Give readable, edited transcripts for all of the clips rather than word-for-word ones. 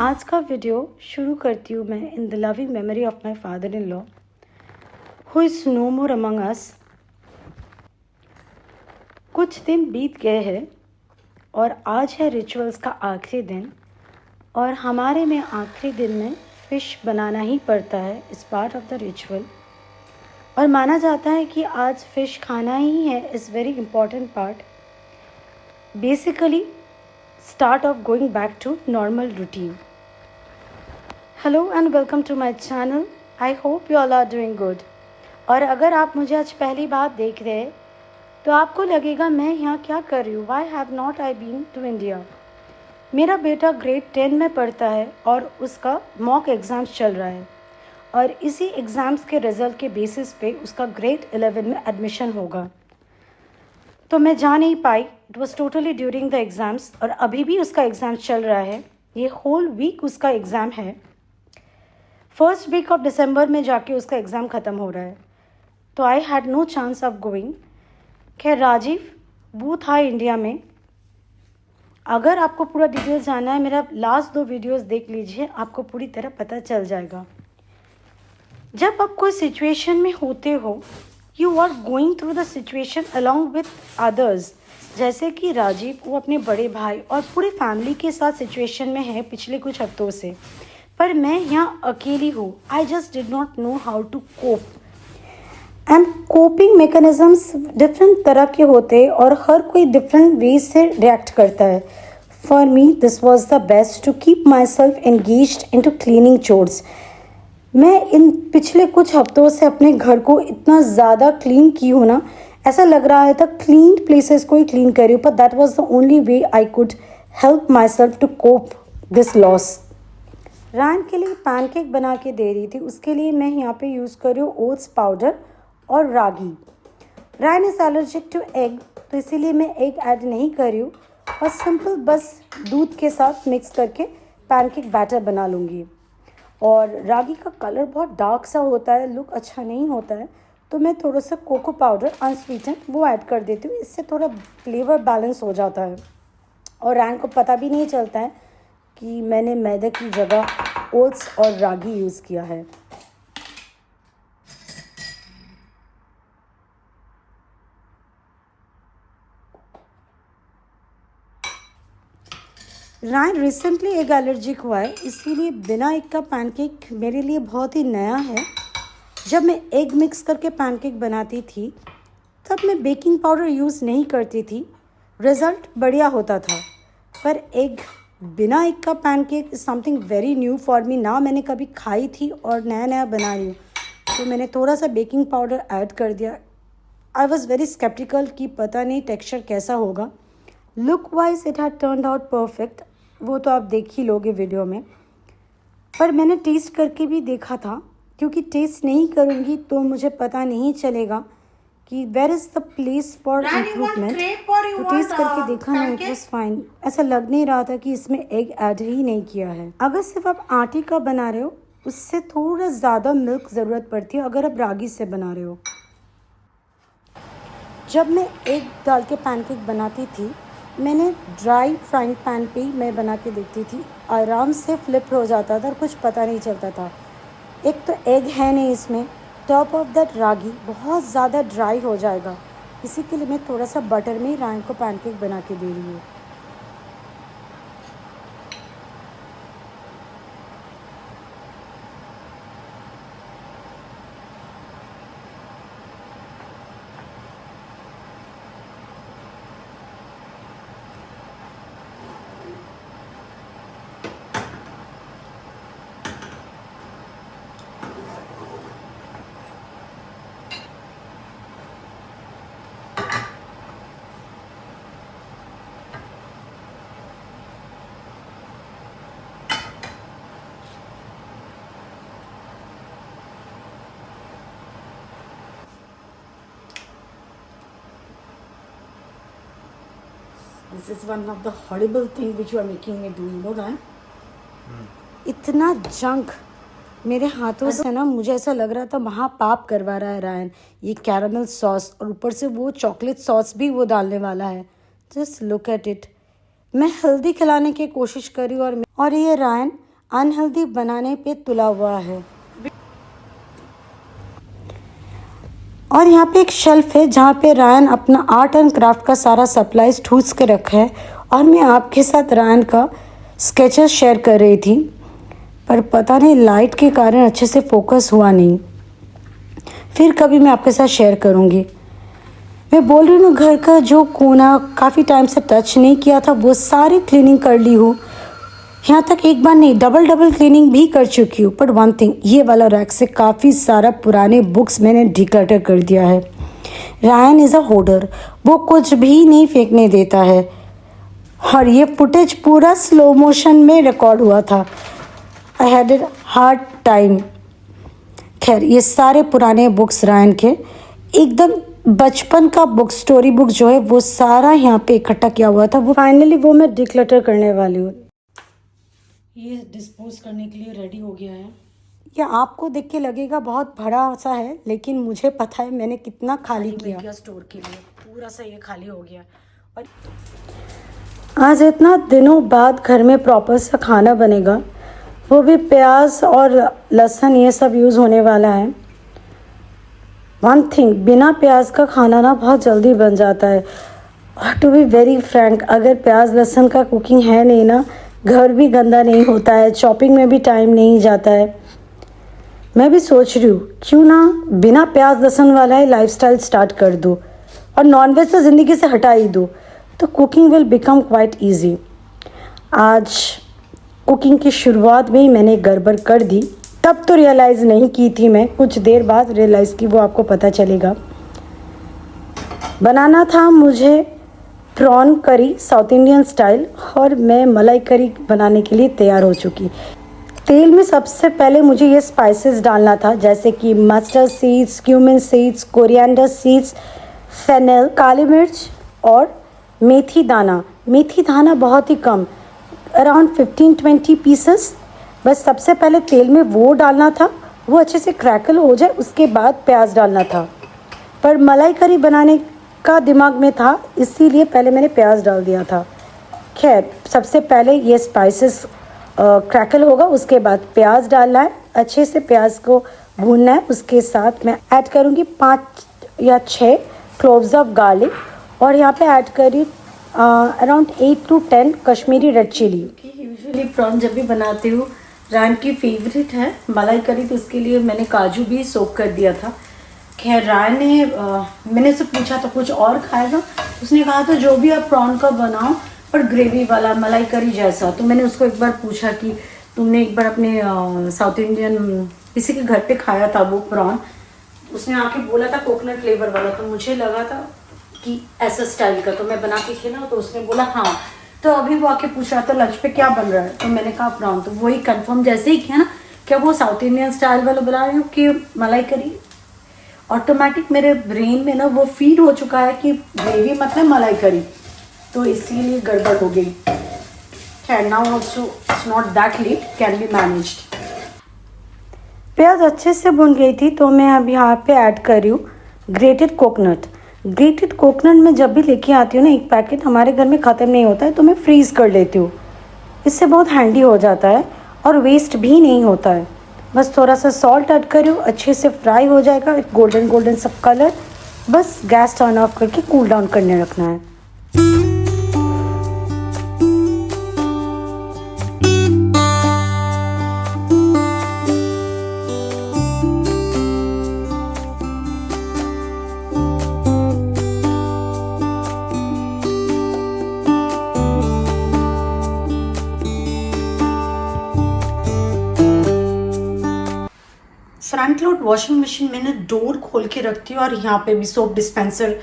आज का वीडियो शुरू करती हूँ मैं in the loving memory of my father in law who is no more among us. कुछ दिन बीत गए हैं और आज है रिचुअल्स का आखिरी दिन, और हमारे में आखिरी दिन में फ़िश बनाना ही पड़ता है इस पार्ट ऑफ द रिचुअल। और माना जाता है कि आज फ़िश खाना ही है is very important part, basically start of going back to normal routine. Hello and welcome to my channel. I hope you all are doing good. और अगर आप मुझे आज पहली बार देख रहे हैं तो आपको लगेगा मैं यहाँ क्या कर रही हूँ, Why have not I been to India? मेरा बेटा ग्रेड 10 में पढ़ता है और उसका मॉक एग्ज़ाम्स चल रहा है, और इसी एग्ज़ाम्स के रिज़ल्ट के बेसिस पे उसका ग्रेड 11 में एडमिशन होगा। तो मैं जा नहीं पाई, it was totally during the exams, और अभी भी उसका एग्ज़ाम चल रहा है। ये होल वीक उसका एग्ज़ाम है। फर्स्ट वीक ऑफ दिसंबर में जाके उसका एग्ज़ाम ख़त्म हो रहा है, तो I had no chance of going. खैर राजीव वो था इंडिया में। अगर आपको पूरा डिटेल्स जानना है, मेरा लास्ट 2 वीडियोस देख लीजिए, आपको पूरी तरह पता चल जाएगा। जब आप कोई सिचुएशन में होते हो, you are going through the situation along with others. जैसे कि राजीव वो अपने बड़े भाई और पूरी फैमिली के साथ सिचुएशन में है पिछले कुछ हफ्तों से, पर मैं यहाँ अकेली हूँ। I just did not know how to cope, and coping mechanisms different तरह के होते हैं और हर कोई डिफरेंट वे से रिएक्ट करता है। For me this was the best to keep myself engaged in to cleaning chores. मैं इन पिछले कुछ हफ्तों से अपने घर को इतना ज़्यादा क्लीन की हूँ ना, ऐसा लग रहा था क्लीन प्लेसेस को ही क्लीन कर रही हूँ, पर that was the only way I could help myself to cope this loss. Ryan के लिए पैनकेक बना के दे रही थी, उसके लिए मैं यहाँ पे यूज़ कर रही हूँ ओट्स पाउडर और ragi. Ryan is allergic to egg, तो इसीलिए मैं एग ऐड नहीं कर रही हूँ, और सिंपल बस दूध के साथ मिक्स करके पैनकेक बैटर बना लूँगी। और रागी का कलर बहुत डार्क सा होता है, लुक अच्छा नहीं होता है, तो मैं थोड़ा सा कोको पाउडर अनस्वीटेंड वो ऐड कर देती हूँ। इससे थोड़ा फ्लेवर बैलेंस हो जाता है, और रैन को पता भी नहीं चलता है कि मैंने मैदे की जगह ओट्स और रागी यूज़ किया है। रायन रिसेंटली एग एलर्जिक हुआ है, इसीलिए बिना एग का पैनकेक मेरे लिए बहुत ही नया है। जब मैं एग मिक्स करके पैनकेक बनाती थी तब मैं बेकिंग पाउडर यूज़ नहीं करती थी, रिज़ल्ट बढ़िया होता था। पर एग बिना एग का pancake is something very new for me ना, मैंने कभी खाई थी और नया नया बना रही हूँ, तो मैंने थोड़ा सा बेकिंग पाउडर ऐड कर दिया। आई वॉज़ वेरी स्केप्टिकल कि पता नहीं टेक्सचर कैसा होगा। Look wise it had turned out perfect, वो तो आप देख ही लोगे वीडियो में। पर मैंने टेस्ट करके भी देखा था, क्योंकि टेस्ट नहीं करूँगी तो मुझे पता नहीं चलेगा कि where is the place for improvement. तो टेस्ट करके देखा ना, इट वॉज फाइन। ऐसा लग नहीं रहा था कि इसमें एग ऐड ही नहीं किया है। अगर सिर्फ आप आटे का बना रहे हो, उससे थोड़ा ज़्यादा मिल्क ज़रूरत पड़ती है अगर आप रागी से बना रहे हो। जब मैं एग डाल के पैनकेक बनाती थी, मैंने ड्राई फ्राइंग पैन पे ही मैं बना के देखती थी, आराम से फ्लिप हो जाता था और कुछ पता नहीं चलता था। एक तो एग है नहीं इसमें, टॉप ऑफ दैट रागी बहुत ज़्यादा ड्राई हो जाएगा, इसी के लिए मैं थोड़ा सा बटर में रायन को पैनकेक बना के दे रही हूँ। This is one of the horrible thing which you are making me do, you know that? इतना जंक मेरे हाथों से ना, मुझे ऐसा लग रहा था महापाप करवा रहा है रायन। ये कैरामल सॉस और ऊपर से वो चॉकलेट सॉस भी वो डालने वाला है। Just look at it. मैं हेल्दी खिलाने की कोशिश कर रही हूँ, और ये रायन अनहेल्दी बनाने पे तुला हुआ है। और यहाँ पे एक शेल्फ है जहाँ पे रायन अपना आर्ट एंड क्राफ्ट का सारा सप्लाईज ठूस के रखा है, और मैं आपके साथ रायन का स्केचेस शेयर कर रही थी, पर पता नहीं लाइट के कारण अच्छे से फोकस हुआ नहीं। फिर कभी मैं आपके साथ शेयर करूँगी। मैं बोल रही हूँ घर का जो कोना काफ़ी टाइम से टच नहीं किया था वो सारी क्लीनिंग कर ली हूँ। यहाँ तक एक बार नहीं, डबल क्लीनिंग भी कर चुकी हूँ। बट वन थिंग, ये वाला रैक से काफ़ी सारा पुराने बुक्स मैंने डिक्लटर कर दिया है। रायन इज़ अ होर्डर, वो कुछ भी नहीं फेंकने देता है। और ये फुटेज पूरा स्लो मोशन में रिकॉर्ड हुआ था। I had a hard time. खैर, ये सारे पुराने बुक्स रायन के एकदम बचपन का बुक, स्टोरी बुक जो है वो सारा यहाँ पे इकट्ठा किया हुआ था। वो फाइनली वो मैं डिक्लटर करने वाली हूँ। ये डिस्पोज करने के लिए रेडी हो गया है। ये आपको देख के लगेगा बहुत बड़ा सा है, लेकिन मुझे पता है मैंने कितना खाली किया स्टोर के लिए। पूरा सा ये खाली हो गया। और आज इतना दिनों बाद घर में प्रॉपर सा खाना बनेगा, वो भी प्याज और लहसुन ये सब यूज़ होने वाला है। वन थिंग, बिना प्याज का खाना ना बहुत जल्दी बन जाता है। और टू बी वेरी फ्रैंक, अगर प्याज लहसुन का कुकिंग है नहीं ना, घर भी गंदा नहीं होता है, चॉपिंग में भी टाइम नहीं जाता है। मैं भी सोच रही हूँ क्यों ना बिना प्याज लहसुन वाला ही लाइफस्टाइल स्टार्ट कर दूँ और नॉनवेज तो ज़िंदगी से हटा ही दूँ, तो cooking will become quite easy. आज कुकिंग की शुरुआत में ही मैंने गड़बड़ कर दी। तब तो रियलाइज़ नहीं की थी मैं, कुछ देर बाद रियलाइज़ की, वो आपको पता चलेगा। बनाना था मुझे प्रॉन करी साउथ इंडियन स्टाइल, और मैं मलाई करी बनाने के लिए तैयार हो चुकी। तेल में सबसे पहले मुझे ये स्पाइसेस डालना था, जैसे कि mustard seeds, cumin seeds, coriander seeds, fennel, काली मिर्च और मेथी दाना। मेथी दाना बहुत ही कम, अराउंड 15-20 पीसेस। बस सबसे पहले तेल में वो डालना था, वो अच्छे से क्रैकल हो जाए, उसके बाद प्याज डालना था। पर मलाई करी बनाने का दिमाग में था, इसीलिए पहले मैंने प्याज डाल दिया था। खैर, सबसे पहले ये स्पाइसेस क्रैकल होगा, उसके बाद प्याज डालना है, अच्छे से प्याज को भूनना है। उसके साथ मैं ऐड करूँगी 5 या 6 क्लोव्स ऑफ गार्लिक, और यहाँ पे ऐड करी around 8 to 10 Kashmiri red chilli. Usually prawn जब भी बनाती हूँ, रायन की फेवरेट है मलाई करी, तो उसके लिए मैंने काजू भी सोक कर दिया था। खैर, रायन ने मैंने उससे पूछा तो कुछ और खाएगा, उसने कहा था जो भी आप प्रॉन का बनाओ पर ग्रेवी वाला, मलाई करी जैसा। तो मैंने उसको एक बार पूछा कि तुमने एक बार अपने साउथ इंडियन किसी के घर पे खाया था वो प्रॉन, उसने आके बोला था कोकोनट फ्लेवर वाला, तो मुझे लगा था कि ऐसा स्टाइल का, तो मैं बना के खिला, तो उसने बोला हाँ। तो अभी वो आके पूछ रहा था लंच पे क्या बन रहा है, तो मैंने कहा प्रॉन। तो वही कंफर्म जैसे ही किया ना, क्या वो साउथ इंडियन स्टाइल वाला बना रही हूँ कि मलाई करी। ऑटोमेटिक मेरे ब्रेन में ना वो फीड हो चुका है कि ग्रेवी मतलब मलाई करी, तो इसीलिए गड़बड़ हो गई। खैर, now also it's not that late, can be managed. प्याज अच्छे से भुन गई थी, तो मैं अब यहाँ पे ऐड कर रही हूँ ग्रेटेड कोकोनट। ग्रेटेड कोकोनट मैं जब भी लेके आती हूँ ना, एक पैकेट हमारे घर में ख़त्म नहीं होता है, तो मैं फ्रीज़ कर लेती हूँ। इससे बहुत हैंडी हो जाता है और वेस्ट भी नहीं होता है। बस थोड़ा सा सॉल्ट ऐड कर रही हूँ, अच्छे से फ्राई हो जाएगा, एक गोल्डन सब कलर। बस गैस टर्न ऑफ करके कूल डाउन करने रखना है। फ्रंट लोड वॉशिंग मशीन मैंने डोर खोल के रखती हूँ, और यहाँ पे भी सोप डिस्पेंसर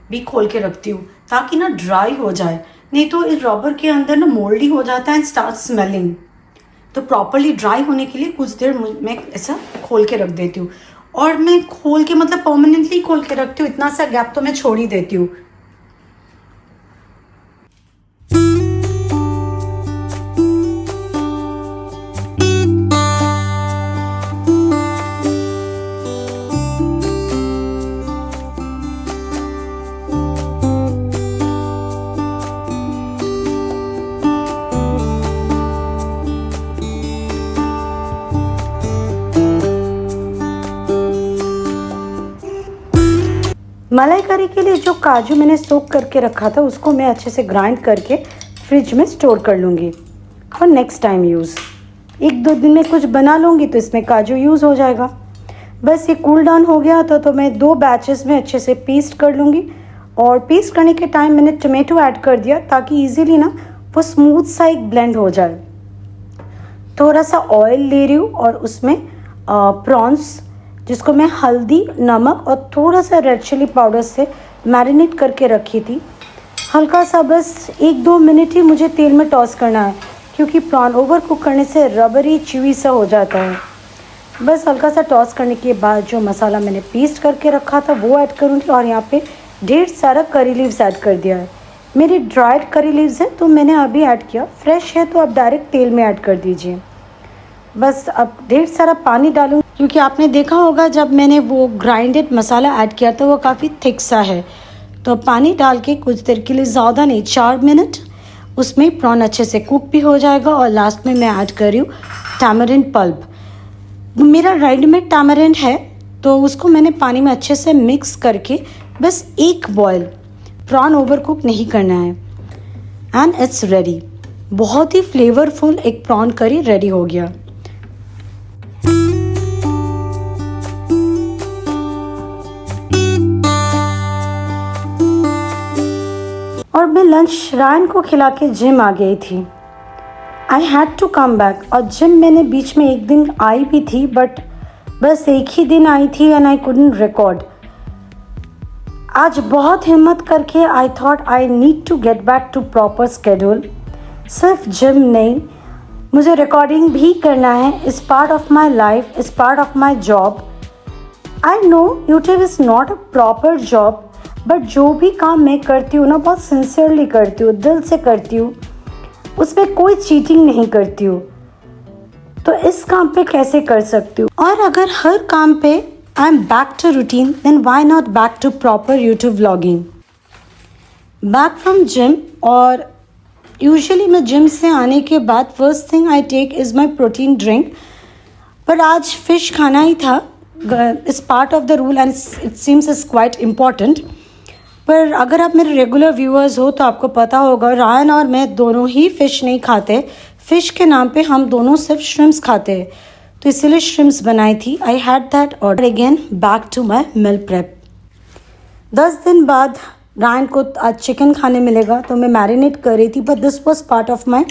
भी खोल के रखती हूँ, ताकि ना ड्राई हो जाए। नहीं तो इस रबर के अंदर ना मोल्डी हो जाता है एंड स्टार्ट स्मेलिंग। तो प्रॉपरली ड्राई होने के लिए कुछ देर मैं ऐसा खोल के रख देती हूँ। और मैं खोल के मतलब परमानेंटली खोल के रखती हूँ, इतना सा गैप तो मैं छोड़ ही देती हूँ। मलाई करी के लिए जो काजू मैंने सोक करके रखा था उसको मैं अच्छे से ग्राइंड करके फ्रिज में स्टोर कर लूँगी फॉर नेक्स्ट टाइम यूज़। 1-2 दिन में कुछ बना लूँगी तो इसमें काजू यूज़ हो जाएगा। बस ये कूल डाउन हो गया तो मैं 2 बैचेस में अच्छे से पीस्ट कर लूँगी। और पीस्ट करने के टाइम मैंने टोमेटो ऐड कर दिया ताकि इजीली ना वो स्मूथ सा एक ब्लेंड हो जाए। थोड़ा सा ऑयल ले रही हूँ और उसमें प्रॉन्स जिसको मैं हल्दी, नमक और थोड़ा सा रेड चिली पाउडर से मैरिनेट करके रखी थी। हल्का सा बस 1-2 मिनट ही मुझे तेल में टॉस करना है क्योंकि प्रॉन ओवर कुक करने से रबरी च्यूई सा हो जाता है। बस हल्का सा टॉस करने के बाद जो मसाला मैंने पीस्ट करके रखा था वो ऐड करूँगी और यहाँ पे ढेर सारा करी लीव्स ऐड कर दिया है। मेरी ड्राइड करी लीव्स है तो मैंने अभी ऐड किया। फ्रेश है तो आप डायरेक्ट तेल में ऐड कर दीजिए। बस अब ढेर सारा पानी डालूँ क्योंकि आपने देखा होगा जब मैंने वो ग्राइंडेड मसाला ऐड किया तो वो काफ़ी थिक सा है। तो पानी डाल के कुछ देर के लिए, ज़्यादा नहीं 4 मिनट, उसमें प्रॉन अच्छे से कुक भी हो जाएगा। और लास्ट में मैं ऐड कर रही हूँ टैमरिंड पल्प। मेरा रेडीमेड टैमरिंड है तो उसको मैंने पानी में अच्छे से मिक्स करके बस एक बॉयल, प्रॉन ओवर कुक नहीं करना है, एंड इट्स रेडी। बहुत ही फ्लेवरफुल एक प्रॉन करी रेडी हो गया। और मैं लंच रायन को खिला के जिम आ गई थी। I had to come back. और जिम मैंने बीच में एक दिन आई भी थी बट बस एक ही दिन आई थी एंड आई कुडंट रिकॉर्ड। आज बहुत हिम्मत करके I thought I need to get back to proper schedule. सिर्फ जिम नहीं, मुझे रिकॉर्डिंग भी करना है। Is part of my life, is part of my job. I know YouTube is not a proper job but जो भी काम मैं करती हूँ ना बहुत सिंसियरली करती हूँ, दिल से करती हूँ, उसमें कोई चीटिंग नहीं करती हूँ। तो इस काम पे कैसे कर सकती हूँ? और अगर हर काम पे I am back to routine then why not back to proper YouTube vlogging. Back from gym, और यूजुअली मैं जिम से आने के बाद first thing I take is my protein drink. पर आज फिश खाना ही था, it's part of the rule and it seems is quite important. पर अगर आप मेरे रेगुलर व्यूअर्स हो तो आपको पता होगा रायन और मैं दोनों ही फ़िश नहीं खाते। फ़िश के नाम पे हम दोनों सिर्फ श्रिम्स खाते हैं, तो इसीलिए श्रिम्स बनाई थी। I had that order again back to my meal prep. 10 दिन बाद रायन को आज चिकन खाने मिलेगा तो मैं मैरिनेट कर रही थी, but this was part of my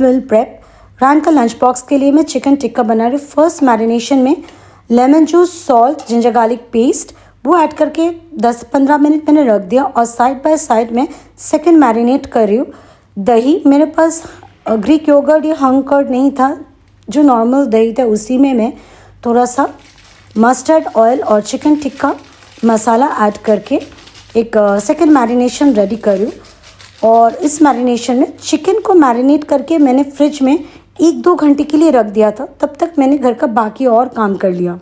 meal prep. Ryan का लंच बॉक्स के लिए मैं चिकन टिक्का बना रही हूँ। फर्स्ट मैरिनेशन में lemon juice, salt, ginger garlic paste वो ऐड करके 10-15 मिनट मैंने रख दिया। और साइड बाय साइड में सेकंड मैरिनेट कर रही हूँ। दही मेरे पास ग्रीक योगर्ट या हंग कर्ड नहीं था, जो नॉर्मल दही था उसी में मैं थोड़ा सा मस्टर्ड ऑयल और चिकन टिक्का मसाला ऐड करके एक सेकंड मैरिनेशन रेडी कर रही हूँ। और इस मैरिनेशन में चिकन को मैरिनेट करके मैंने फ्रिज में 1-2 घंटे के लिए रख दिया था। तब तक मैंने घर का बाकी और काम कर लिया।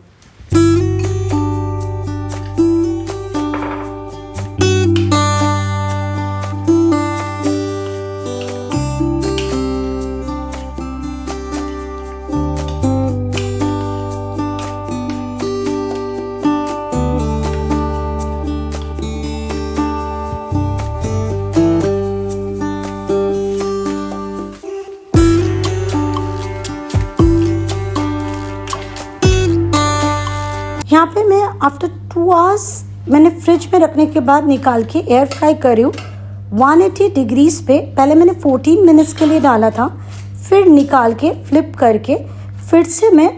यहाँ पे मैं आफ्टर 2 आवर्स मैंने फ्रिज में रखने के बाद निकाल के एयर फ्राई कर रही हूँ 180 डिग्रीज पे। पहले मैंने 14 मिनट्स के लिए डाला था, फिर निकाल के फ्लिप करके फिर से मैं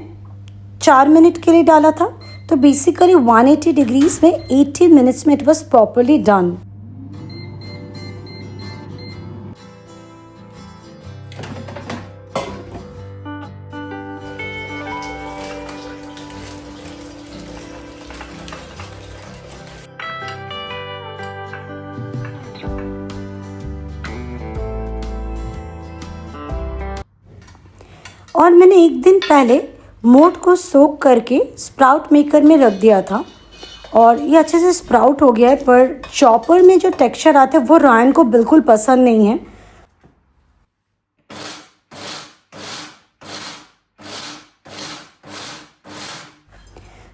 4 मिनट के लिए डाला था। तो बेसिकली 180 डिग्रीज में 80 मिनट्स में इट वॉज प्रॉपरली डन। और मैंने एक दिन पहले मोट को सोक करके स्प्राउट मेकर में रख दिया था और ये अच्छे से स्प्राउट हो गया है। पर चॉपर में जो टेक्सचर आता है वो रायन को बिल्कुल पसंद नहीं है।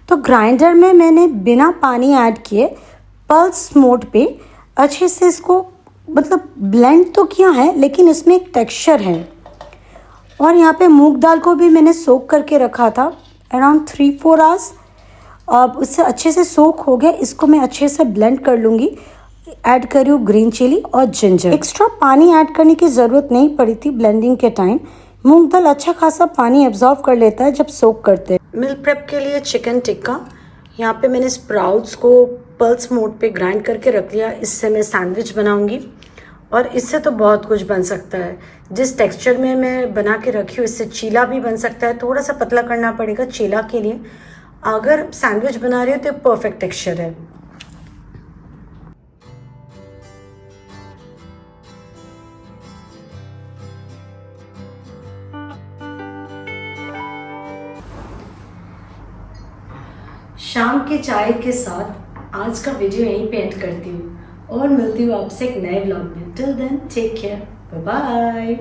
तो ग्राइंडर में मैंने बिना पानी ऐड किए पल्स मोड पे अच्छे से इसको मतलब ब्लेंड तो किया है, लेकिन इसमें एक टेक्सचर है। और यहाँ पे मूंग दाल को भी मैंने सोक करके रखा था अराउंड 3-4 आवर्स। अब उससे अच्छे से सोक हो गया, इसको मैं अच्छे से ब्लेंड कर लूँगी। ऐड करी हूँ ग्रीन चिली और जिंजर। एक्स्ट्रा पानी ऐड करने की ज़रूरत नहीं पड़ी थी ब्लेंडिंग के टाइम। मूंग दाल अच्छा खासा पानी एब्जॉर्व कर लेता है जब सोक करते हैं। मील प्रेप के लिए चिकन टिक्का, यहाँ पे मैंने स्प्राउट्स को पल्स मोड पे ग्राइंड करके रख लिया। इससे मैं सैंडविच बनाऊंगी और इससे तो बहुत कुछ बन सकता है। जिस टेक्सचर में मैं बना के रखी हूँ इससे चीला भी बन सकता है। थोड़ा सा पतला करना पड़ेगा चीला के लिए। अगर सैंडविच बना रही हो तो परफेक्ट टेक्सचर है। शाम के चाय के साथ आज का वीडियो यहीं पे एंड करती हूँ और मिलती हूँ आपसे एक नए व्लॉग में। Till then take care, bye bye.